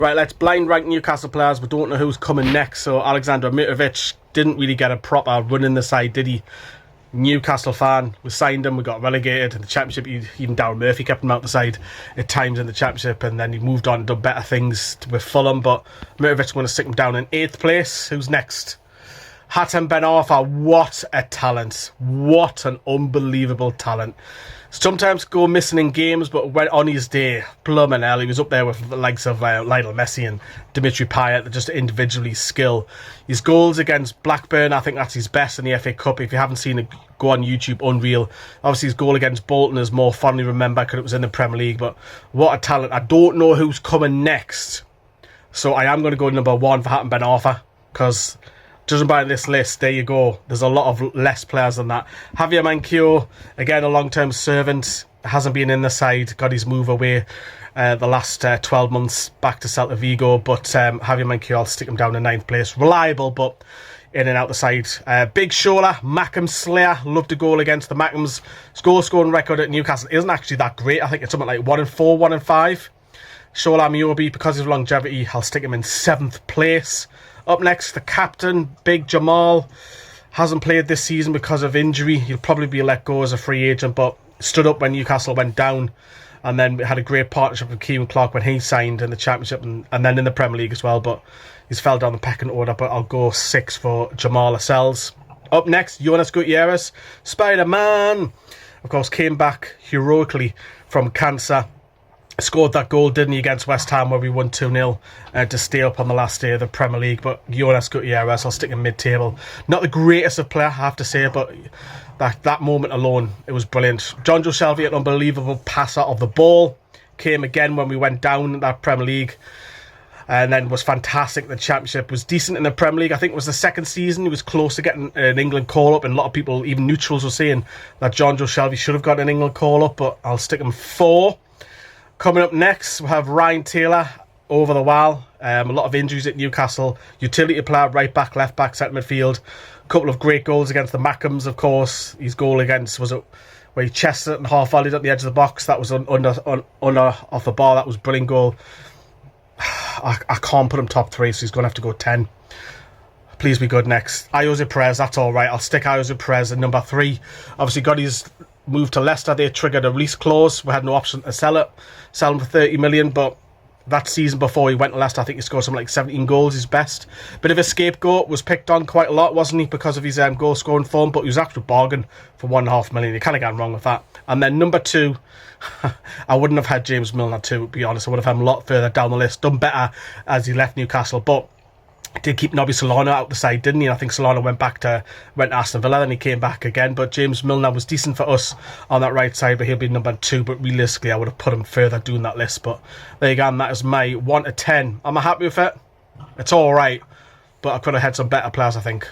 Right, let's blind rank Newcastle players. We don't know who's coming next. So Alexander Mitrovic didn't really get a proper run in the side, did he? Newcastle fan. We signed him. We got relegated in the Championship. Even Darren Murphy kept him out the side at times in the Championship, and then he moved on and done better things with Fulham. But Mitrovic going to stick him down in 8th place. Who's next? Hatem Ben Arfa. What a talent. What an unbelievable talent. Sometimes go missing in games, but when on his day, blooming hell, he was up there with the likes of Lionel Messi and Dimitri Payet. That just individually skill. His goals against Blackburn, I think that's his best in the FA Cup. If you haven't seen it, go on YouTube, unreal. Obviously, his goal against Bolton is more fondly remembered because it was in the Premier League, but what a talent. I don't know who's coming next, so I am going to go number 1 for Hatem Ben Arfa, because judging by this list, there you go. There's a lot of less players than that. Javier Manquillo, again, a long-term servant, hasn't been in the side, got his move away the last 12 months back to Celta Vigo, but Javier Manquillo, I'll stick him down in 9th place. Reliable, but in and out the side. Big Shola, Mackham Slayer, loved a goal against the Mackhams. His goal-scoring record at Newcastle isn't actually that great. I think it's something like 1-4, 1-5. Shola Miobi, because of longevity, I'll stick him in 7th place. Up next, the captain, Big Jamal. Hasn't played this season because of injury. He'll probably be let go as a free agent, but stood up when Newcastle went down. And then we had a great partnership with Kieran Clark when he signed in the Championship and then in the Premier League as well. But he's fell down the pecking order, but I'll go 6 for Jamal Lascelles. Up next, Jonas Gutierrez, Spider-Man. Of course, came back heroically from cancer. Scored that goal, didn't he, against West Ham, where we won 2-0 to stay up on the last day of the Premier League. But Jonas Gutierrez, I'll stick in mid-table. Not the greatest of player, I have to say, but that moment alone, it was brilliant. Jonjo Shelvey, an unbelievable passer of the ball. Came again when we went down in that Premier League. And then was fantastic. The Championship was decent in the Premier League. I think it was the second season. He was close to getting an England call-up. And a lot of people, even neutrals, were saying that Jonjo Shelvey should have got an England call-up. But I'll stick him 4. Coming up next, we have Ryan Taylor over the wall. A lot of injuries at Newcastle. Utility player, right back, left back, centre midfield. A couple of great goals against the Mackhams, of course. His goal against, was it where he chested it and half-volleyed at the edge of the box? That was under off the bar. That was a brilliant goal. I can't put him top 3, so he's going to have to go 10. Please be good next. Ayoze Perez, that's all right. I'll stick Ayoze Perez in number 3. Obviously got his move to Leicester. They triggered a release clause. We had no option to sell him for 30 million, but that season before he went to Leicester, I think he scored something like 17 goals, his best. Bit of a scapegoat, was picked on quite a lot, wasn't he, because of his goal scoring form, but he was actually a bargain for 1.5 million. You can't have gone wrong with that. And then number 2, I wouldn't have had James Milner to be honest. I would have had him a lot further down the list. Done better as he left Newcastle, but did keep Nobby Solana out the side, didn't he? I think Solana went to Aston Villa, then he came back again. But James Milner was decent for us on that right side, but he'll be number 2. But realistically, I would have put him further doing that list. But there you go, and that is my 1 to 10. Am I happy with it? It's all right, but I could have had some better players, I think.